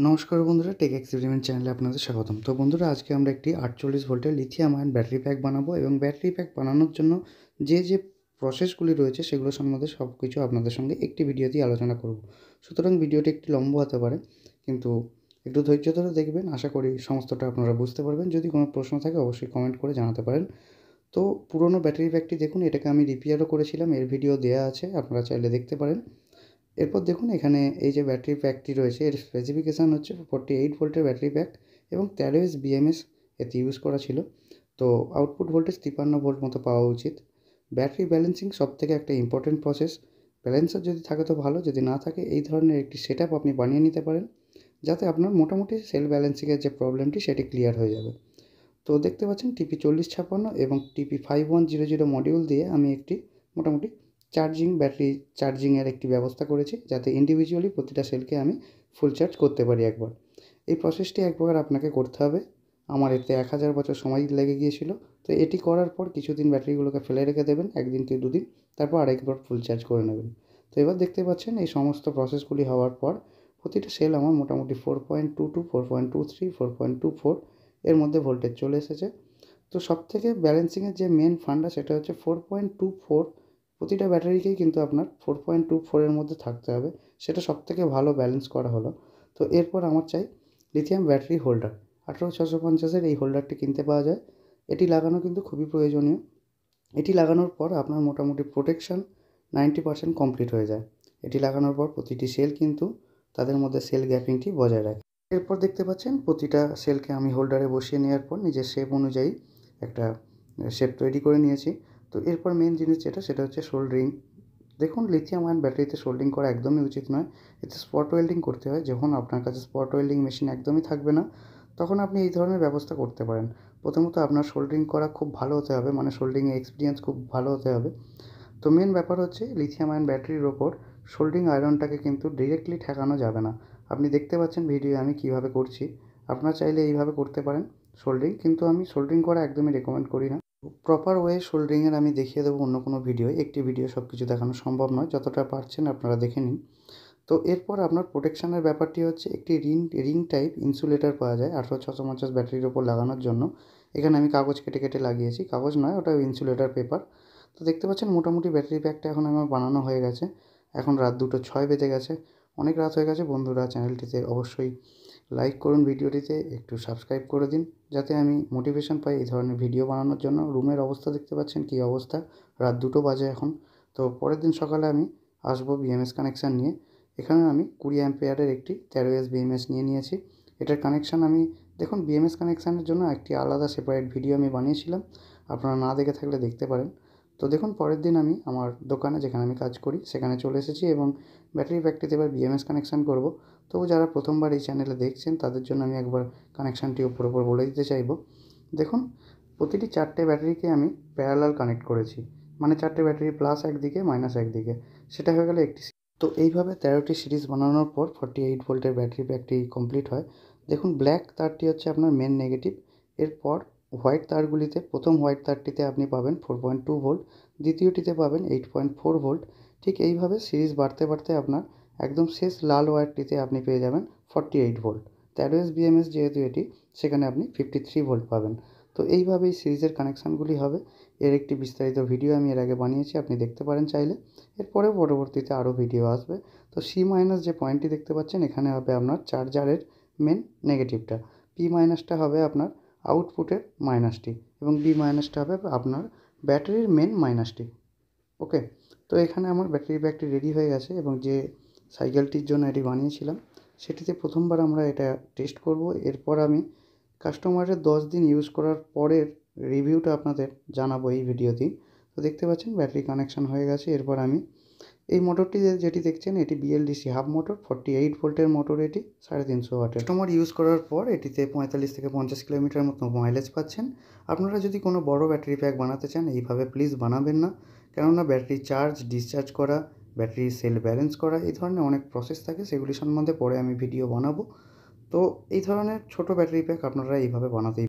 নমস্কার বন্ধুরা, take experiment চ্যানেলে আপনাদের স্বাগতম। তো বন্ধুরা, আজকে আমরা একটি 48 ভোল্টের লিথিয়াম আয়ন ব্যাটারি প্যাক বানাবো এবং ব্যাটারি প্যাক বানানোর জন্য যে প্রসেসগুলি রয়েছে সেগুলো সম্বন্ধে সব কিছু আপনাদের সঙ্গে একটি ভিডিওতেই আলোচনা করব। সুতরাং ভিডিওটি একটু লম্বা হতে পারে, কিন্তু একটু ধৈর্য ধরে দেখবেন। আশা করি সমস্তটা আপনারা বুঝতে পারবেন। যদি কোনো প্রশ্ন থাকে অবশ্যই কমেন্ট করে জানাতে পারেন। তো পুরনো ব্যাটারি প্যাকটি দেখুন, এটাকে আমি রিপেয়ারও করেছিলাম, এর ভিডিও দেওয়া আছে, আপনারা চাইলে দেখতে পারেন। এরপর দেখুন, এখানে এই যে ব্যাটারি প্যাকটি রয়েছে এর স্পেসিফিকেশান হচ্ছে 48 ভোল্টের ব্যাটারি প্যাক এবং 13 বিএমএস এতে ইউজ করা ছিল। তো আউটপুট ভোল্টেজ 53 ভোল্ট মতো পাওয়া উচিত। ব্যাটারি ব্যালেন্সিং সবথেকে একটা ইম্পর্টেন্ট প্রসেস। ব্যালেন্সার যদি থাকে তো ভালো, যদি না থাকে এই ধরনের একটি সেটআপ আপনি বানিয়ে নিতে পারেন, যাতে আপনার মোটামুটি সেল ব্যালেন্সিংয়ের যে প্রবলেমটি সেটি ক্লিয়ার হয়ে যাবে। তো দেখতে পাচ্ছেন টিপি 4056 এবং টিপি 5100 মডিউল দিয়ে আমি একটি মোটামুটি ব্যাটারি চার্জিংয়ের একটি ব্যবস্থা করেছি, যাতে ইন্ডিভিজুয়ালি প্রতিটা সেলকে আমি ফুল চার্জ করতে পারি একবার। এই প্রসেসটি একবার আপনাকে করতে হবে। আমার এতে 1000 বছর সময় লেগে গিয়েছিল। তো এটি করার পর কিছুদিন ব্যাটারিগুলোকে ফেলে রেখে দেবেন, 1 দিন কি 2 দিন, তারপর আরেকবার ফুল চার্জ করে নেবেন। তো এবার দেখতে পাচ্ছেন এই সমস্ত প্রসেসগুলি হওয়ার পর প্রতিটা সেল আমার মোটামুটি 4.22, 4.23, 4.24 এর মধ্যে ভোল্টেজ চলে এসেছে। তো সবথেকে ব্যালেন্সিংয়ের যে মেন ফান্ডা সেটা হচ্ছে 4.24। প্রতিটা ব্যাটারিকেই কিন্তু আপনার 4.24 এর মধ্যে থাকতে হবে, সেটা সবথেকে ভালো ব্যালেন্স করা হলো। তো এরপর আমার চাই লিথিয়াম ব্যাটারি হোল্ডার। 18650 এই হোল্ডারটি কিনতে পাওয়া যায়। এটি লাগানো কিন্তু খুবই প্রয়োজনীয়। এটি লাগানোর পর আপনার মোটামুটি প্রোটেকশান 90% কমপ্লিট হয়ে যায়। এটি লাগানোর পর প্রতিটি সেল কিন্তু তাদের মধ্যে সেল গ্যাপিংটি বজায় রাখে। এরপর দেখতে পাচ্ছেন প্রতিটা সেলকে আমি হোল্ডারে বসিয়ে নেওয়ার পর নিজের শেপ অনুযায়ী একটা শেপ তৈরি করে নিয়েছি। তো এরপর মেন জিনিস সেটা হচ্ছে সোল্ডারিং। দেখুন, লিথিয়াম আয়ন ব্যাটারিতে সোল্ডারিং করা একদমই উচিত নয়। এতে স্পট ওয়েল্ডিং করতে হয়। যখন আপনার কাছে স্পট ওয়েল্ডিং মেশিন একদমই থাকবে না, তখন আপনি এই ধরনের ব্যবস্থা করতে পারেন। প্রথমত আপনার সোল্ডারিং করা খুব ভালো হতে হবে, মানে সোল্ডারিংয়ের এক্সপিরিয়েন্স খুব ভালো হতে হবে। তো মেন ব্যাপার হচ্ছে লিথিয়াম আয়ন ব্যাটারির ওপর সোল্ডারিং আয়রনটাকে কিন্তু ডিরেক্টলি ঠেকানো যাবে না। আপনি দেখতে পাচ্ছেন ভিডিও আমি কীভাবে করছি। আপনারা চাইলে এইভাবে করতে পারেন সোল্ডারিং, কিন্তু আমি সোল্ডারিং করা একদমই রেকমেন্ড করি না। প্রপার ওয়ে সোল্ডারিংয়ের আমি দেখিয়ে দেবো অন্য কোনো ভিডিওয়। একটি ভিডিও সব কিছু দেখানো সম্ভব নয়, যতটা পারছেন আপনারা দেখে নিন। তো এরপর আপনার প্রোটেকশানের ব্যাপারটি হচ্ছে একটি রিং টাইপ ইনসুলেটর পাওয়া যায় 18650 ব্যাটারির ওপর লাগানোর জন্য। এখানে আমি কাগজ কেটে কেটে লাগিয়েছি, কাগজ নয়, ওটা ইনসুলেটর পেপার। তো দেখতে পাচ্ছেন মোটামুটি ব্যাটারি প্যাকটা এখন আমার বানানো হয়ে গেছে। এখন রাত 2:06 বেজে গেছে, অনেক রাত হয়ে গেছে। বন্ধুরা, চ্যানেলটিতে অবশ্যই লাইক করুন, ভিডিওটিতে একটু সাবস্ক্রাইব করে দিন, যাতে আমি মোটিভেশন পাই এই ধরনের ভিডিও বানানোর জন্য। রুমের অবস্থা দেখতে পাচ্ছেন কী অবস্থা, রাত 2টো বাজে এখন। তো পরের দিন সকালে আমি আসবো বিএমএস কানেকশান নিয়ে। এখানে আমি 20 অ্যাম্পিয়ারের একটি 13 বিএমএস নিয়ে নিয়েছি। এটার কানেকশান আমি দেখুন, বিএমএস কানেকশানের জন্য একটি আলাদা সেপারেট ভিডিও আমি বানিয়েছিলাম, আপনারা না দেখে থাকলে দেখতে পারেন। তো দেখুন, পরের দিন আমি আমার দোকানে, যেখানে আমি কাজ করি, সেখানে চলে এসেছি এবং ব্যাটারি প্যাকটিতে এবার বিএমএস কানেকশান করব। তবু যারা প্রথমবার এই চ্যানেলে দেখছেন তাদের জন্য আমি একবার কানেকশানটি ওপর বলে দিতে চাইবো। দেখুন, প্রতিটি 4টে ব্যাটারিকে আমি প্যারালাল কানেক্ট করেছি, মানে 4টে ব্যাটারি প্লাস একদিকে মাইনাস একদিকে, সেটা হয়ে গেলে একটি। তো এইভাবে 13টি সিরিজ বানানোর পর 48 ভোল্টের ব্যাটারি প্যাকটি কমপ্লিট হয়। দেখুন, ব্ল্যাক তারটি হচ্ছে আপনার মেন নেগেটিভ। এরপর হোয়াইট তারগুলিতে, প্রথম হোয়াইট তারটিতে আপনি পাবেন 4.2 ভোল্ট, দ্বিতীয়টিতে পাবেন 8.4 ভোল্ট। ঠিক এইভাবে সিরিজ বাড়তে বাড়তে আপনার একদম শেষ লাল ওয়্যারটিতে আপনি পেয়ে যাবেন 48 ভোল্ট। 13 বিএমএস যেহেতু এটি, সেখানে আপনি 53 ভোল্ট পাবেন। তো এইভাবেই সিরিজের কানেকশানগুলি হবে। এর একটি বিস্তারিত ভিডিও আমি এর আগে বানিয়েছি, আপনি দেখতে পারেন চাইলে। এরপরেও পরবর্তীতে আরও ভিডিও আসবে। তো সি মাইনাস যে পয়েন্টটি দেখতে পাচ্ছেন, এখানে হবে আপনার চার্জারের মেন নেগেটিভটা, পি মাইনাসটা হবে আপনার আউটপুটের মাইনাসটি, এবং ডি মাইনাসটা হবে আপনার ব্যাটারির মেন মাইনাসটি। ওকে, তো এখানে আমার ব্যাটারি ব্যাগটি রেডি হয়ে গেছে এবং যে সাইকেলটির জন্য এটি বানিয়েছিলাম সেটিতে প্রথমবার আমরা এটা টেস্ট করব। এরপর আমি কাস্টমারের 10 দিন ইউজ করার পরের রিভিউটা আপনাদের জানাবো এই ভিডিওতেই। তো দেখতে পাচ্ছেন ব্যাটারি কানেকশান হয়ে গেছে। এরপর আমি এই মোটরটি যেটি দেখছেন, এটি বিএলডিসি হাফ মোটর, 48 ভোল্টের মোটর, এটি 350 ওয়াটের। কাস্টমার ইউজ করার পর এটিতে 45 থেকে 50 কিলোমিটার মতো মাইলেজ পাচ্ছেন। আপনারা যদি কোনো বড় ব্যাটারি প্যাক বানাতে চান, এইভাবে প্লিজ বানাবেন না, কেননা ব্যাটারি চার্জ ডিসচার্জ করা, ব্যাটারি সেল ব্যালেন্স করা, এই ধরনের অনেক প্রসেস থাকে, সেগুলি সম্বন্ধে পরে আমি ভিডিও বানাবো। তো এই ধরনের ছোটো ব্যাটারি প্যাক আপনারা এইভাবে বানাতেই